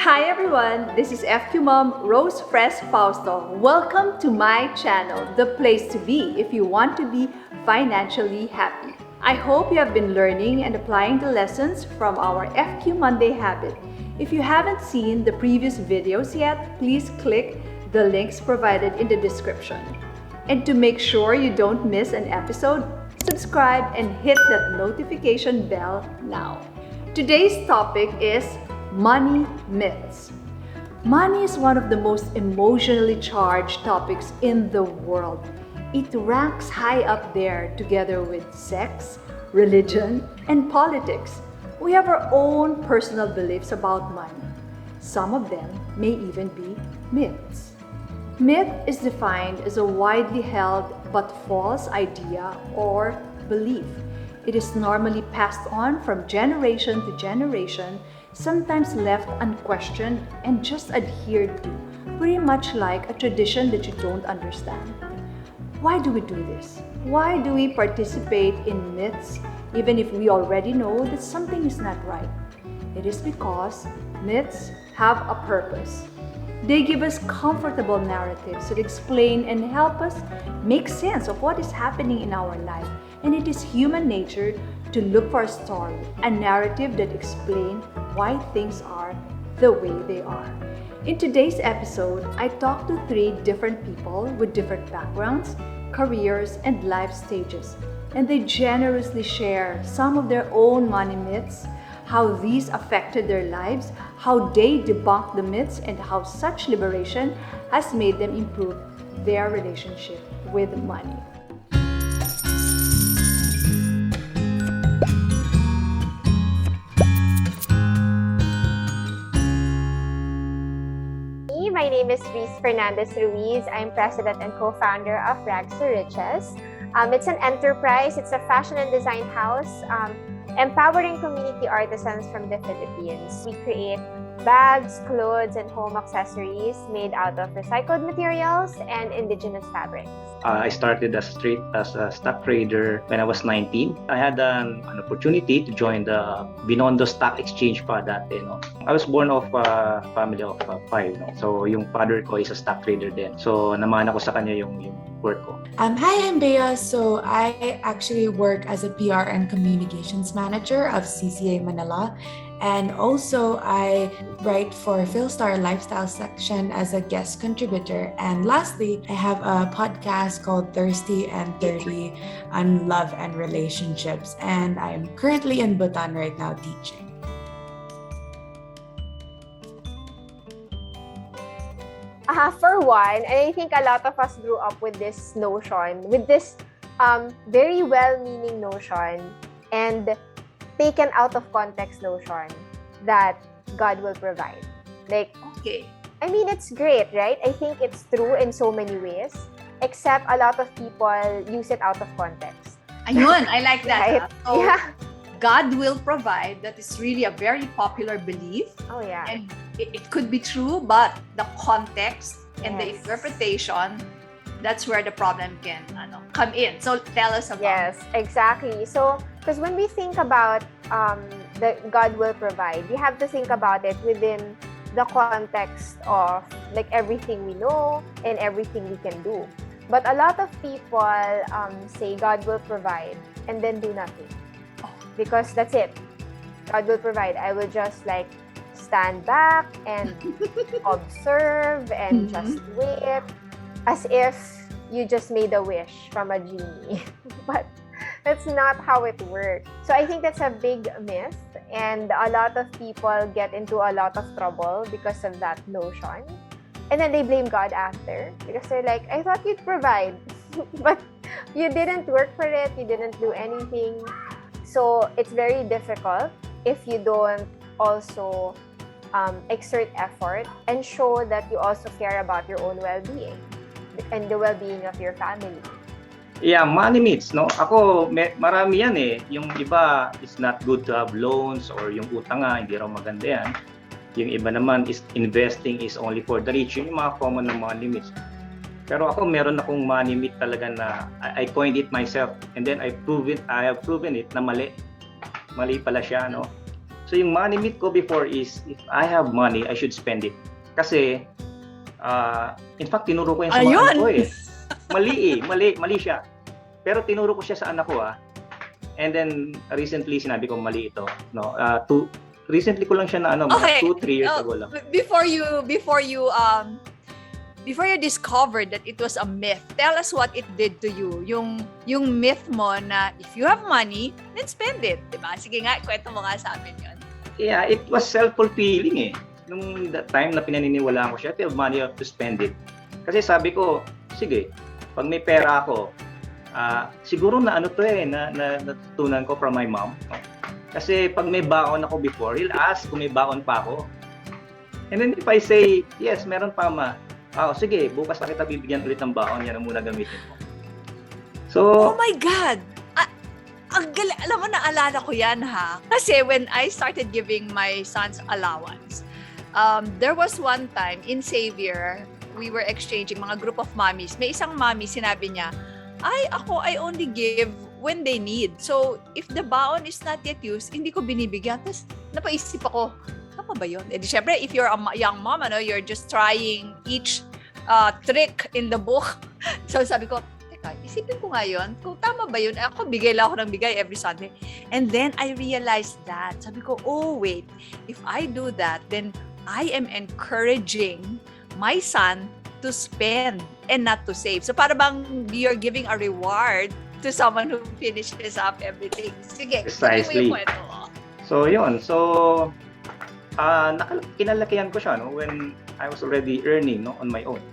Hi everyone, this is FQ Mom Rose Fresh Fausto. Welcome to my channel, the place to be if you want to be financially happy. I hope you have been learning and applying the lessons from our FQ Monday habit. If you haven't seen the previous videos yet, please click the links provided in the description. And to make sure you don't miss an episode, subscribe and hit that notification bell now. Today's topic is money myths. Money is one of the most emotionally charged topics in the world. It ranks high up there together with sex, religion, and politics. We have our own personal beliefs about money. Some of them may even be myths. Myth is defined as a widely held but false idea or belief. It is normally passed on from generation to generation, sometimes left unquestioned and just adhered to, pretty much like a tradition that you don't understand. Why do we do this? Why do we participate in myths even if we already know that something is not right? It is because myths have a purpose. They give us comfortable narratives that explain and help us make sense of what is happening in our life. And it is human nature to look for a story, a narrative that explains why things are the way they are. In today's episode, I talked to 3 different people with different backgrounds, careers, and life stages. And they generously share some of their own money myths, how these affected their lives, how they debunked the myths, and how such liberation has made them improve their relationship with money. My name is Reese Fernandez-Ruiz. I'm president and co-founder of Rags2Riches. It's an enterprise. It's a fashion and design house empowering community artisans from the Philippines. We create bags, clothes, and home accessories made out of recycled materials and indigenous fabrics. I started as a stock trader when I was 19. I had an opportunity to join the Binondo Stock Exchange pa dati. No? I was born of a family of 5. No? So yung father ko is a stock trader din. So namana ko sa kanya yung work ko. Hi, I'm Bea. So I actually work as a PR and communications manager of CCA Manila. And also, I write for Philstar Lifestyle section as a guest contributor. And lastly, I have a podcast called Thirsty and 30 on love and relationships. And I'm currently in Bhutan right now teaching. For one, and I think a lot of us grew up with this notion, with this very well-meaning notion and taken out of context notion that God will provide. Like, Okay. I mean, it's great, right? I think it's true in so many ways, except a lot of people use it out of context. Ayun, I like that. Right? So, Yeah. God will provide. That is really a very popular belief. Oh, yeah. And it could be true, but the context and the Yes. interpretation, that's where the problem can come in. So tell us about Yes, exactly. So, because when we think about the God will provide, we have to think about it within the context of like everything we know and everything we can do. But a lot of people say God will provide and then do nothing. Because that's it. God will provide. I will just like stand back and observe and just wait as if you just made a wish from a genie. But that's not how it works. So I think that's a big myth, and a lot of people get into a lot of trouble because of that notion. And then they blame God after because they're like, I thought you'd provide, but you didn't work for it, you didn't do anything. So it's very difficult if you don't also exert effort and show that you also care about your own well-being and the well-being of your family. Yeah, money myths, no? Ako, marami yan eh. Yung iba, it's not good to have loans or yung utang nga, hindi raw maganda yan. Yung iba naman is investing is only for the rich. Yun yung mga common na money myths. Pero ako, meron akong money myth talaga na I coined it myself and then I have proven it na mali. Mali pala siya, no? So yung money myth ko before is, if I have money, I should spend it. Kasi, in fact, tinuro ko yan sa mga anak ko eh. Mali siya. Pero tinuro ko siya sa anak ko And then, recently, sinabi ko mali ito. No? Recently ko lang siya na Okay. 2-3 years ago lang. Before you discovered that it was a myth, tell us what it did to you. Yung myth mo na if you have money, then spend it. Diba? Sige nga, kwento mo nga sa amin yun. Yeah, it was self-fulfilling eh. Nung that time na pinaniniwalaan ko siya, if you have money, you have to spend it. Kasi sabi ko, sige, pag may pera ako, siguro na natutunan ko from my mom. Kasi pag may baon ako before, he'll ask kung may baon pa ako. And then if I say, yes, meron pa ma. Sige, bukas na kita bibigyan ulit ng baon, yan ang muna gamitin mo. So, oh my God! Ang galing, alam mo, naalala ko yan ha. Kasi when I started giving my son's allowance, there was one time in Xavier, we were exchanging mga group of mommies. May isang mommy, sinabi niya, I only give when they need. So, if the baon is not yet used, hindi ko binibigyan. Tapos, napaisip ako, tama ba yun? Eh, syempre, if you're a young mom, you're just trying each trick in the book. So, sabi ko, teka, isipin ko nga yun. Kung tama ba yun, ako bigay lang ako ng bigay every Sunday. And then, I realized that. Sabi ko, oh, wait. If I do that, then I am encouraging my son to spend and not to save. So, para bang you're giving a reward to someone who finishes up everything. Sige, precisely. Mo yung kwento mo. So, yun. So, kinalakihan ko siya when I was already earning on my own.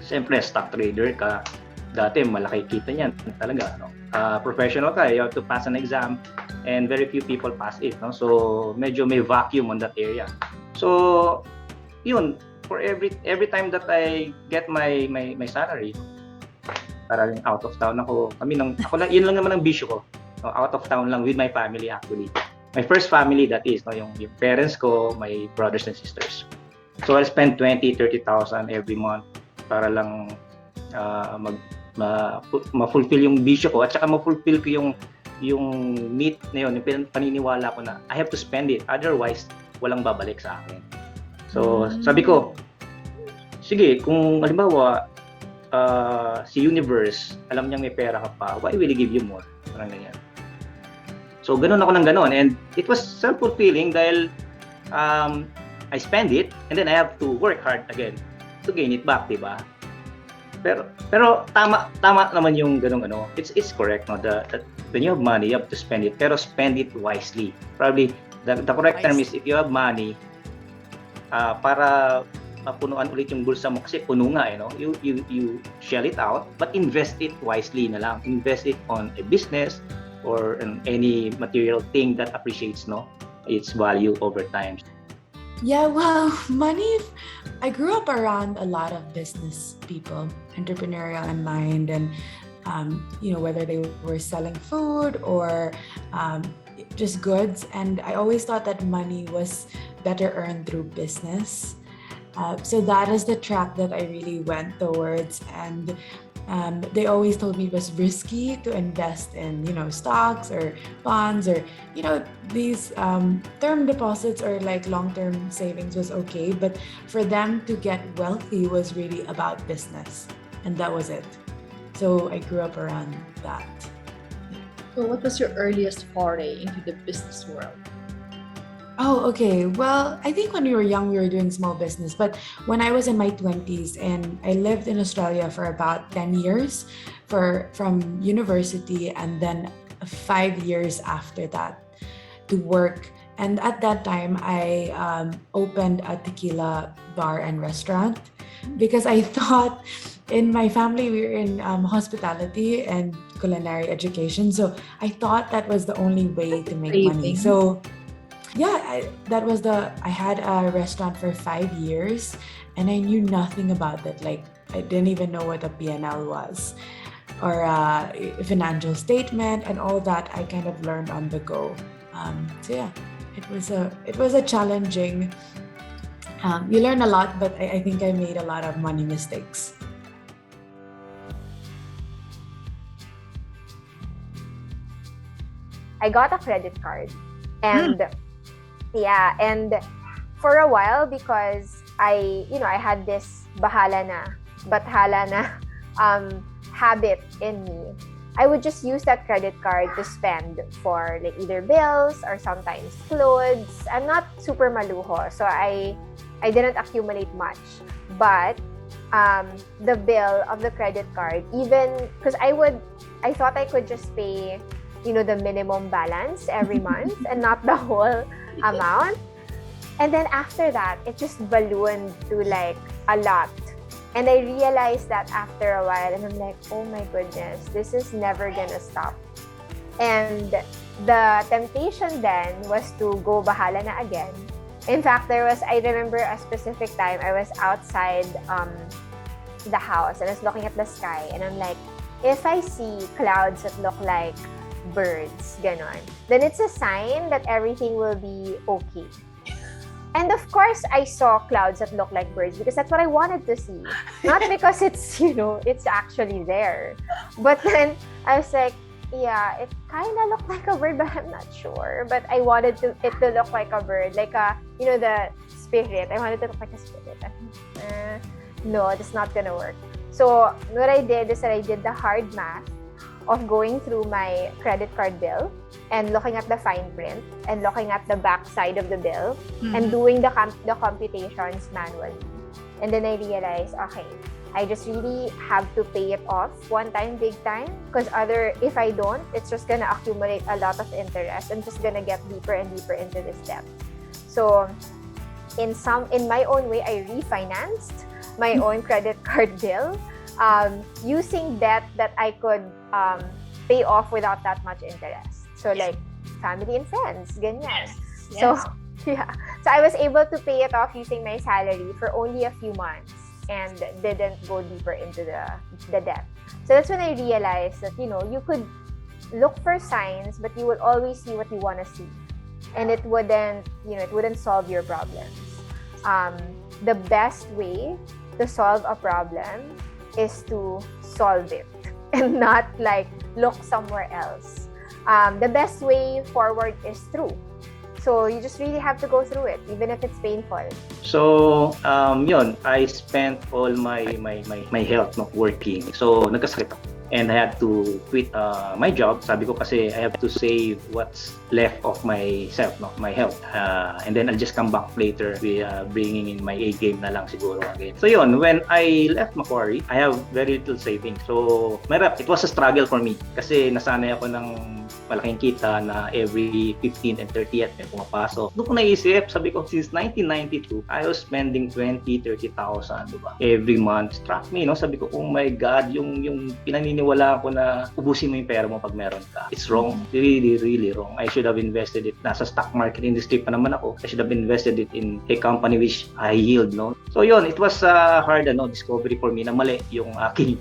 Siyempre, stock trader ka. Dati, malaki kita niyan talaga. Professional ka, you have to pass an exam and very few people pass it. So, medyo may vacuum on that area. So, yun. For every time that I get my salary, parang out of town ako. Yun lang naman ang bisyo ko. Out of town lang with my family actually. My first family, that is, yung parents ko, my brothers and sisters. So I spend 20,000-30,000 every month para lang ma-fulfill yung bisyo ko at saka ma-fulfill ko yung need na yun, yung paniniwala ko na I have to spend it, otherwise walang babalik sa akin. So sabi ko, sige, kung halimbawa si universe, alam niyang may pera ka pa, why will he give you more? Parang ganyan. So, ganun ako ng ganun. And it was self-fulfilling dahil I spend it and then I have to work hard again to gain it back, diba? Pero tama naman yung ganung It's correct, that when you have money, you have to spend it. Pero spend it wisely. Probably, the correct term is if you have money, para mapunuan ulit yung bulsa mo kasi puno nga you shell it out, but invest it wisely na lang. Invest it on a business or any material thing that appreciates its value over time. Yeah, well, money, I grew up around a lot of business people, entrepreneurial in mind, and whether they were selling food or just goods, and I always thought that money was better earned through business. So that is the track that I really went towards, and they always told me it was risky to invest in, stocks or bonds or, these term deposits or like long-term savings was okay. But for them to get wealthy was really about business. And that was it. So I grew up around that. So what was your earliest foray into the business world? Oh, okay. Well, I think when we were young, we were doing small business. But when I was in my 20s and I lived in Australia for about 10 years from university and then 5 years after that to work. And at that time, I opened a tequila bar and restaurant because I thought in my family, we were in hospitality and culinary education. So I thought that was the only way to make money. So yeah, I had a restaurant for 5 years and I knew nothing about it. Like, I didn't even know what a P&L was or a financial statement, and all that I kind of learned on the go. So yeah, it was a challenging, you learn a lot, but I think I made a lot of money mistakes. I got a credit card and Yeah, and for a while, because I had this bathala na habit in me, I would just use that credit card to spend for like either bills or sometimes clothes. I'm not super maluho, so I didn't accumulate much. But the bill of the credit card, even because I thought I could just pay, the minimum balance every month and not the whole amount. And then after that, it just ballooned to like a lot. And I realized that after a while, and I'm like, oh my goodness, this is never gonna stop. And the temptation then was to go bahala na again. In fact, I remember a specific time I was outside the house and I was looking at the sky, and I'm like, if I see clouds that look like birds, ganon, then it's a sign that everything will be okay. And of course, I saw clouds that look like birds because that's what I wanted to see. Not because it's, it's actually there. But then I was like, yeah, it kind of looked like a bird, but I'm not sure. But I wanted it to look like a bird, like the spirit. I wanted it to look like a spirit. No, it's not gonna work. So what I did is that I did the hard math of going through my credit card bill and looking at the fine print and looking at the back side of the bill and doing the computations manually. And then I realized, okay, I just really have to pay it off one time, big time, because if I don't, it's just gonna accumulate a lot of interest and just gonna get deeper and deeper into this debt. So in my own way, I refinanced my own credit card bill using debt that I could pay off without that much interest. So like family and friends, ganyan. Yes. So yeah, so I was able to pay it off using my salary for only a few months and didn't go deeper into the debt. So that's when I realized that you could look for signs, but you will always see what you want to see, and it wouldn't solve your problems. The best way to solve a problem is to solve it and not like look somewhere else. The best way forward is through. So you just really have to go through it, even if it's painful. So, I spent all my health working. So, nagkasakit ako. And I had to quit my job. Sabi ko kasi I have to save what's left of myself, my health. And then I'll just come back later with bringing in my A game na lang siguro again. So yun, when I left Macquarie, I have very little savings. So, it was a struggle for me kasi nasanay ako ng malaking kita na every 15th and 30th may pumapasok. Doon ko naisip, sabi ko, since 1992, I was spending 20,000-30,000, diba? Every month. Struck me, Sabi ko, oh my God, yung pinaniniwala ko na ubusin mo yung pera mo pag meron ka. It's wrong. Really, really wrong. I should have invested it. Nasa stock market industry pa naman ako. I should have invested it in a company which high yield, So yun, it was hard, discovery for me na mali yung aking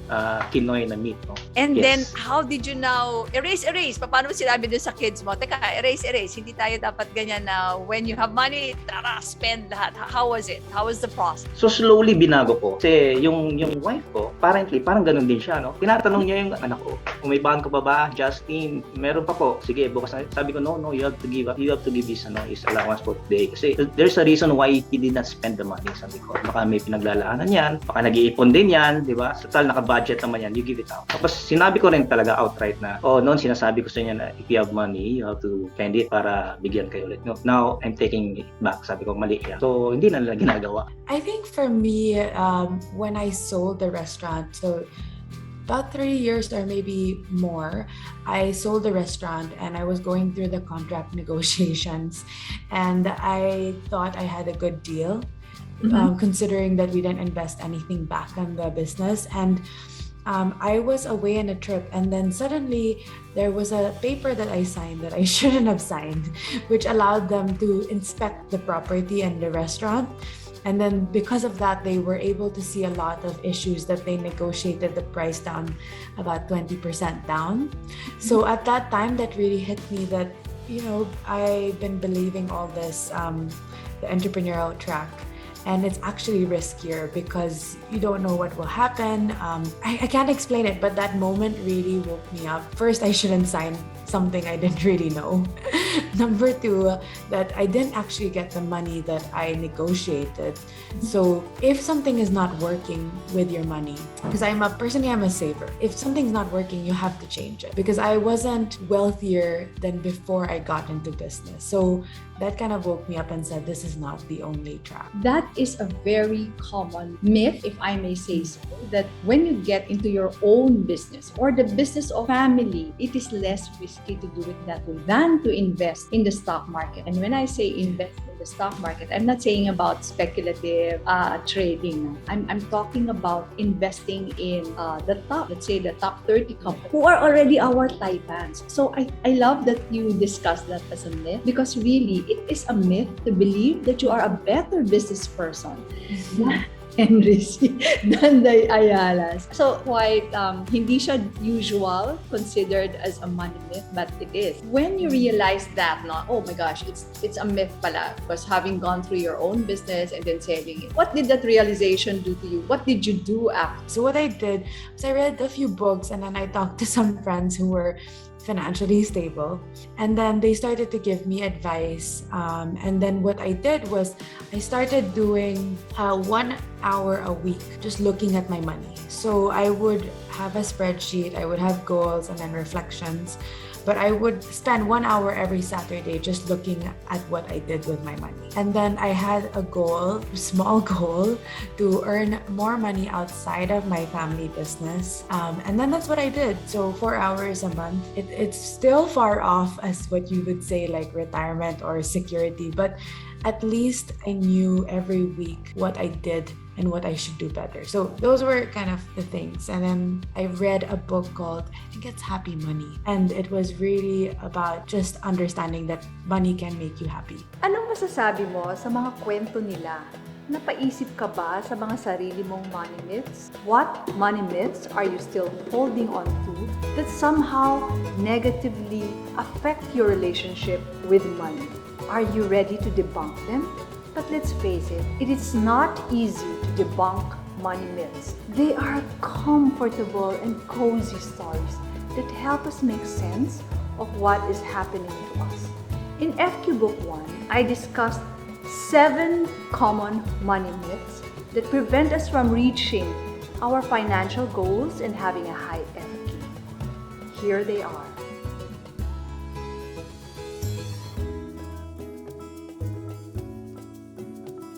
Kinoy na meat, And then, how did you now erase? Paano mo sinabi dun sa kids mo? Teka, erase. Hindi tayo dapat ganyan na when you have money, tara, spend lahat. How was it? How was the process? So slowly binago ko. Kasi yung wife ko, parang ganun din siya, Tinatanong niya yung anak ko, kung may baon ka pa ba, Justin? Meron pa po. Sige, bukas na. Sabi ko, no, you have to give this, his allowance for today. Kasi there's a reason why he did not spend the money. Sabi ko, baka may pinaglalaanan yan, baka nag-iipon din yan, di ba? Total, naka-budget naman yan, you give it out. Tapos sinabi ko rin talaga outright na, noon sinasabi ko sa inyo na if you have money, you have to spend it para bigyan kayo ulit. Now, I'm taking it back. Sabi ko, mali yan. So, hindi na nila ginagawa. I think for me, when I sold the restaurant, so about 3 years or maybe more, I sold the restaurant and I was going through the contract negotiations, and I thought I had a good deal, considering that we didn't invest anything back on the business. And I was away on a trip, and then suddenly there was a paper that I signed that I shouldn't have signed, which allowed them to inspect the property and the restaurant. And then because of that, they were able to see a lot of issues that they negotiated the price down about 20% down. So at that time, that really hit me that, I've been believing all this, the entrepreneurial track. And it's actually riskier because you don't know what will happen. I can't explain it, but that moment really woke me up. First, I shouldn't sign something I didn't really know. Number two, that I didn't actually get the money that I negotiated. So if something is not working with your money, because I'm a saver. If something's not working, you have to change it, because I wasn't wealthier than before I got into business. So that kind of woke me up and said, this is not the only track. That is a very common myth, if I may say so, that when you get into your own business or the business of family, it is less risky to do it that way than to invest in the stock market. And when I say invest in the stock market, I'm not saying about speculative trading. I'm talking about investing in the top, let's say the top 30 companies who are already our Taipans. So I love that you discussed that as a myth, because really it is a myth to believe that you are a better business person and than the Ayalas. So quite hindi siya usual considered as a money myth, but it is. When you realize that, no, oh my gosh, it's a myth pala, because having gone through your own business and then selling it, what did that realization do to you? What did you do after? So what I did was I read a few books, and then I talked to some friends who were financially stable, and then they started to give me advice, and then what I did was I started doing 1 hour a week just looking at my money. So I would have a spreadsheet, I would have goals and then reflections, but I would spend 1 hour every Saturday just looking at what I did with my money. And then I had a goal, a small goal, to earn more money outside of my family business. And then that's what I did. So 4 hours a month. It's still far off as what you would say like retirement or security, but at least I knew every week what I did and what I should do better. So those were kind of the things. And then I read a book called, I think it's Happy Money. And it was really about just understanding that money can make you happy. Anong masasabi mo sa mga kwento nila? Napaisip ka ba sa mga sarili mong money myths? What money myths are you still holding on to that somehow negatively affect your relationship with money? Are you ready to debunk them? But let's face it, it is not easy to debunk money myths. They are comfortable and cozy stories that help us make sense of what is happening to us. In FQ Book 1, I discussed 7 common money myths that prevent us from reaching our financial goals and having a high FQ. Here they are.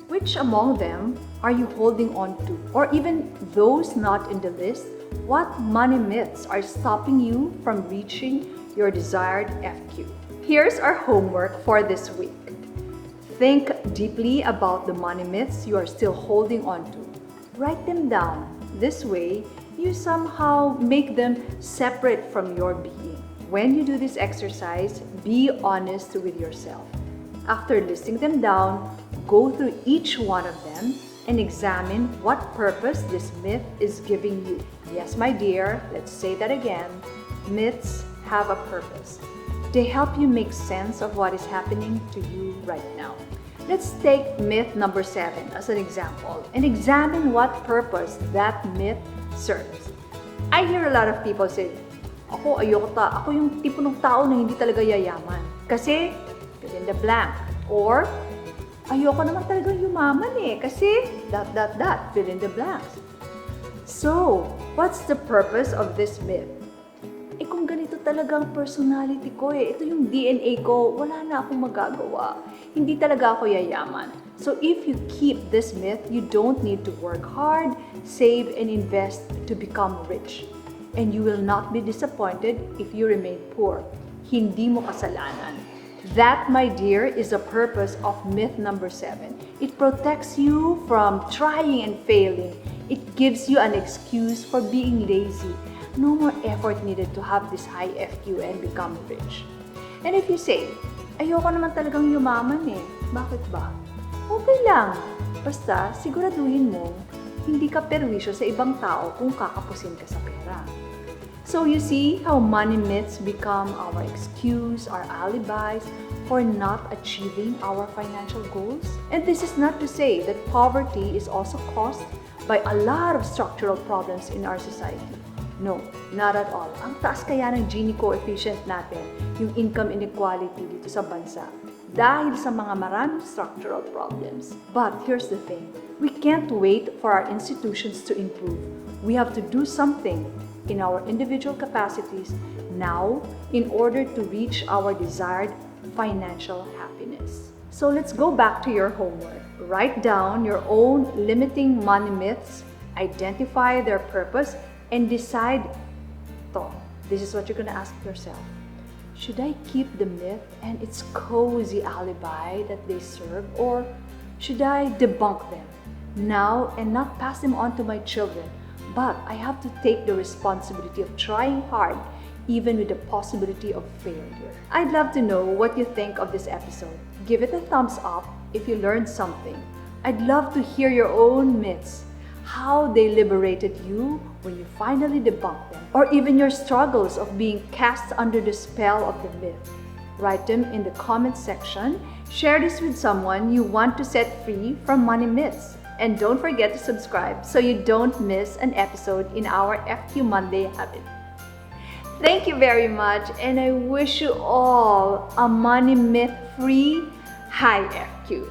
Which among them are you holding on to? Or even those not in the list, what money myths are stopping you from reaching your desired FQ? Here's our homework for this week. Think deeply about the money myths you are still holding on to. Write them down. This way, you somehow make them separate from your being. When you do this exercise, be honest with yourself. After listing them down, go through each one of them and examine what purpose this myth is giving you. Yes, my dear, let's say that again. Myths have a purpose. They help you make sense of what is happening to you right now. Let's take myth number 7 as an example and examine what purpose that myth serves. I hear a lot of people say, ako yung tipo ng tao na hindi talaga yayaman. Kasi, fill in the blank. Or, ayoko naman talaga yumaman kasi ... fill in the blanks. So, what's the purpose of this myth? Kung ganito talaga ang personality ko ito yung DNA ko, wala na akong magagawa. Hindi talaga ako yayaman. So if you keep this myth, you don't need to work hard, save, and invest to become rich. And you will not be disappointed if you remain poor. Hindi mo kasalanan. That, my dear, is the purpose of myth number 7. It protects you from trying and failing. It gives you an excuse for being lazy. No more effort needed to have this high FQ and become rich. And if you say, ayoko naman talagang yumaman bakit ba? Okay lang. Basta siguraduhin mo, hindi ka perwisyo sa ibang tao kung kakapusin ka sa pera. So you see how money myths become our excuse, our alibis for not achieving our financial goals? And this is not to say that poverty is also caused by a lot of structural problems in our society. No, not at all. Ang taas kaya ng Gini coefficient natin, yung income inequality dito sa bansa, dahil sa mga maraming structural problems. But here's the thing, we can't wait for our institutions to improve. We have to do something in our individual capacities now in order to reach our desired financial happiness. So let's go back to your homework. Write down your own limiting money myths, identify their purpose, and decide, this is what you're gonna ask yourself. Should I keep the myth and its cozy alibi that they serve, or should I debunk them now and not pass them on to my children? But I have to take the responsibility of trying hard, even with the possibility of failure. I'd love to know what you think of this episode. Give it a thumbs up if you learned something. I'd love to hear your own myths, how they liberated you when you finally debunked them, or even your struggles of being cast under the spell of the myth. Write them in the comment section. Share this with someone you want to set free from money myths. And don't forget to subscribe so you don't miss an episode in our FQ Monday habit. Thank you very much, and I wish you all a money myth-free high FQ.